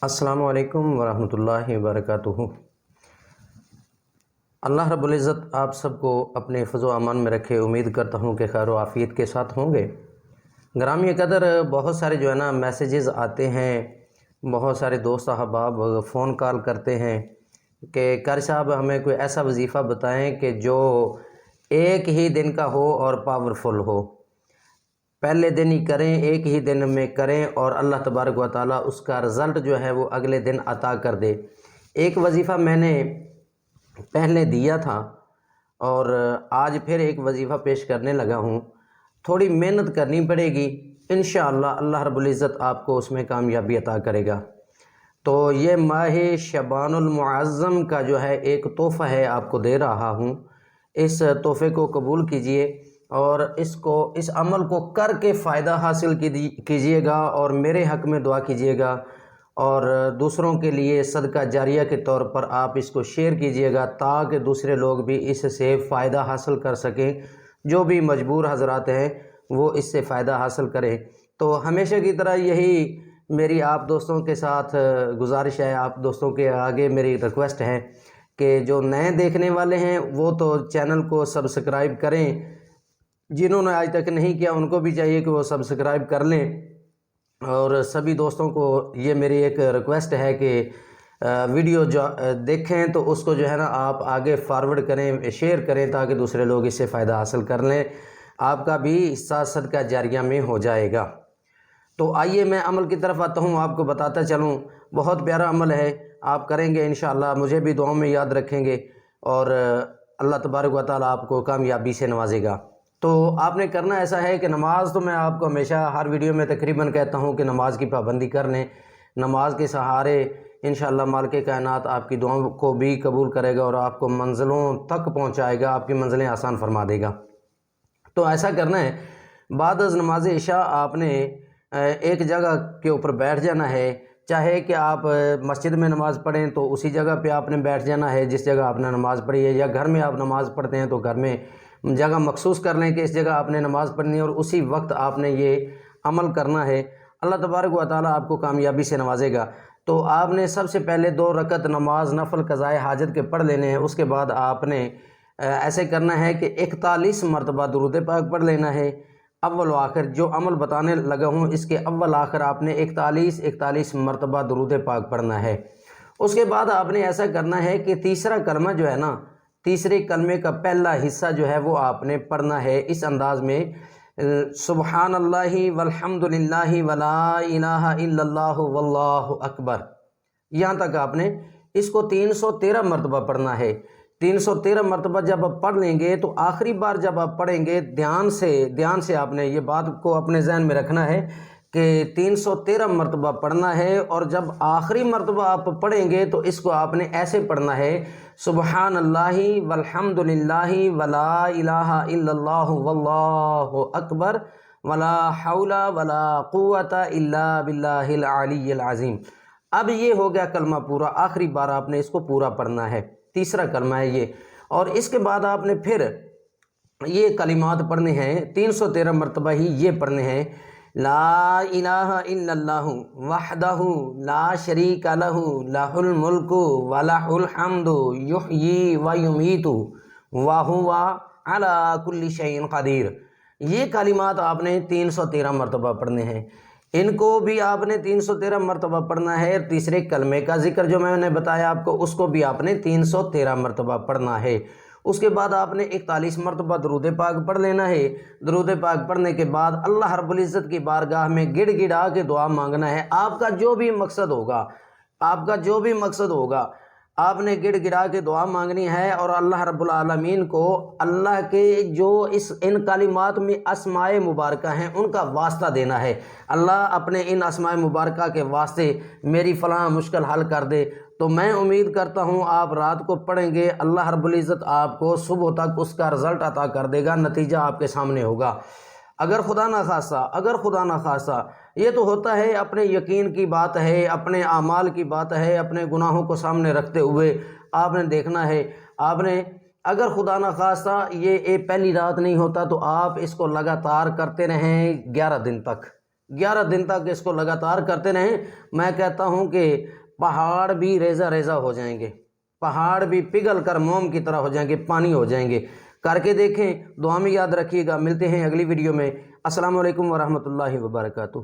السلام علیکم ورحمۃ اللہ وبرکاتہ۔ اللہ رب العزت آپ سب کو اپنے حفظ و امان میں رکھے۔ امید کرتا ہوں کہ خیر و عافیت کے ساتھ ہوں گے۔ گرامی قدر، بہت سارے جو ہے نا میسیجز آتے ہیں، بہت سارے دوست احباب فون کال کرتے ہیں کہ قاری صاحب ہمیں کوئی ایسا وظیفہ بتائیں کہ جو ایک ہی دن کا ہو اور پاورفل ہو، پہلے دن ہی کریں، ایک ہی دن میں کریں اور اللہ تبارک و تعالیٰ اس کا رزلٹ جو ہے وہ اگلے دن عطا کر دے۔ ایک وظیفہ میں نے پہلے دیا تھا اور آج پھر ایک وظیفہ پیش کرنے لگا ہوں۔ تھوڑی محنت کرنی پڑے گی، انشاءاللہ اللہ رب العزت آپ کو اس میں کامیابی عطا کرے گا۔ تو یہ ماہ شعبان المعظم کا جو ہے ایک تحفہ ہے، آپ کو دے رہا ہوں۔ اس تحفے کو قبول کیجئے اور اس عمل کو کر کے فائدہ حاصل کیجئے گا اور میرے حق میں دعا کیجئے گا، اور دوسروں کے لیے صدقہ جاریہ کے طور پر آپ اس کو شیئر کیجئے گا تاکہ دوسرے لوگ بھی اس سے فائدہ حاصل کر سکیں۔ جو بھی مجبور حضرات ہیں وہ اس سے فائدہ حاصل کریں۔ تو ہمیشہ کی طرح یہی میری آپ دوستوں کے ساتھ گزارش ہے، آپ دوستوں کے آگے میری ریکویسٹ ہے کہ جو نئے دیکھنے والے ہیں وہ تو چینل کو سبسکرائب کریں، جنہوں نے آج تک نہیں کیا ان کو بھی چاہیے کہ وہ سبسکرائب کر لیں، اور سبھی دوستوں کو یہ میری ایک ریکویسٹ ہے کہ ویڈیو جو دیکھیں تو اس کو جو ہے نا آپ آگے فارورڈ کریں، شیئر کریں تاکہ دوسرے لوگ اس سے فائدہ حاصل کر لیں، آپ کا بھی حصہ صدقہ جاریہ میں ہو جائے گا۔ تو آئیے میں عمل کی طرف آتا ہوں، آپ کو بتاتا چلوں۔ بہت پیارا عمل ہے، آپ کریں گے انشاءاللہ، مجھے بھی دعاؤں میں یاد رکھیں گے اور اللہ تبارک و تعالیٰ آپ کو کامیابی سے نوازے گا۔ تو آپ نے کرنا ایسا ہے کہ نماز تو میں آپ کو ہمیشہ ہر ویڈیو میں تقریباً کہتا ہوں کہ نماز کی پابندی کر لیں۔ نماز کے سہارے انشاءاللہ مالک کائنات آپ کی دعاؤں کو بھی قبول کرے گا اور آپ کو منزلوں تک پہنچائے گا، آپ کی منزلیں آسان فرما دے گا۔ تو ایسا کرنا ہے، بعد از نماز عشاء آپ نے ایک جگہ کے اوپر بیٹھ جانا ہے، چاہے کہ آپ مسجد میں نماز پڑھیں تو اسی جگہ پہ آپ نے بیٹھ جانا ہے جس جگہ آپ نے نماز پڑھی ہے، یا گھر میں آپ نماز پڑھتے ہیں تو گھر میں جگہ مخصوص کر لیں کہ اس جگہ آپ نے نماز پڑھنی ہے اور اسی وقت آپ نے یہ عمل کرنا ہے۔ اللہ تبارک و تعالیٰ آپ کو کامیابی سے نوازے گا۔ تو آپ نے سب سے پہلے 2 رکعت نماز نفل قضائے حاجت کے پڑھ لینے ہیں۔ اس کے بعد آپ نے ایسے کرنا ہے کہ 41 مرتبہ درود پاک پڑھ لینا ہے، اول و آخر۔ جو عمل بتانے لگا ہوں اس کے اول آخر آپ نے 41 مرتبہ درود پاک پڑھنا ہے۔ اس کے بعد آپ نے ایسا کرنا ہے کہ تیسرا کلمہ جو ہے نا، تیسرے کلمے کا پہلا حصہ جو ہے وہ آپ نے پڑھنا ہے اس انداز میں، سبحان اللہ والحمد للہ ولا الہ الا اللہ واللہ اکبر، یہاں تک آپ نے اس کو 313 مرتبہ پڑھنا ہے۔ 313 مرتبہ جب آپ پڑھ لیں گے تو آخری بار جب آپ پڑھیں گے دھیان سے آپ نے یہ بات کو اپنے ذہن میں رکھنا ہے کہ 313 مرتبہ پڑھنا ہے، اور جب آخری مرتبہ آپ پڑھیں گے تو اس کو آپ نے ایسے پڑھنا ہے، سبحان اللہ والحمد للہ ولا الہ الا اللہ واللہ اکبر ولا حول ولا قوت الا باللہ العلی العظیم۔ اب یہ ہو گیا کلمہ پورا، آخری بار آپ نے اس کو پورا پڑھنا ہے، تیسرا کلمہ ہے یہ۔ اور اس کے بعد آپ نے پھر یہ کلمات پڑھنے ہیں، 313 مرتبہ ہی یہ پڑھنے ہیں، لا الہ الا اللہ وحدہ لا شریک لہ لہ الملک ولہ الحمد یحیی ویمیت وہو علی کل شیء قدیر۔ یہ کلمات آپ نے 313 مرتبہ پڑھنے ہیں، ان کو بھی آپ نے 313 مرتبہ پڑھنا ہے۔ تیسرے کلمے کا ذکر جو میں نے بتایا آپ کو، اس کو بھی آپ نے 313 مرتبہ پڑھنا ہے۔ اس کے بعد آپ نے 41 مرتبہ درود پاک پڑھ لینا ہے۔ درود پاک پڑھنے کے بعد اللہ رب العزت کی بارگاہ میں گڑ گڑا کے دعا مانگنا ہے۔ آپ کا جو بھی مقصد ہوگا آپ نے گڑ گڑا کے دعا مانگنی ہے، اور اللہ رب العالمین کو اللہ کے جو ان کلمات میں اسماء مبارکہ ہیں ان کا واسطہ دینا ہے۔ اللہ اپنے ان اسماء مبارکہ کے واسطے میری فلاں مشکل حل کر دے۔ تو میں امید کرتا ہوں آپ رات کو پڑھیں گے، اللہ رب العزت آپ کو صبح تک اس کا رزلٹ عطا کر دے گا، نتیجہ آپ کے سامنے ہوگا۔ اگر خدا نخواستہ یہ تو ہوتا ہے، اپنے یقین کی بات ہے، اپنے اعمال کی بات ہے، اپنے گناہوں کو سامنے رکھتے ہوئے آپ نے دیکھنا ہے، آپ نے اگر خدا نخواستہ یہ پہلی رات نہیں ہوتا تو آپ اس کو لگاتار کرتے رہیں 11 دن تک اس کو لگاتار کرتے رہیں۔ میں کہتا ہوں کہ پہاڑ بھی ریزہ ریزہ ہو جائیں گے، پہاڑ بھی پگھل کر موم کی طرح ہو جائیں گے، پانی ہو جائیں گے۔ کر کے دیکھیں، دعا میں یاد رکھیے گا۔ ملتے ہیں اگلی ویڈیو میں۔ السلام علیکم ورحمۃ اللہ وبرکاتہ۔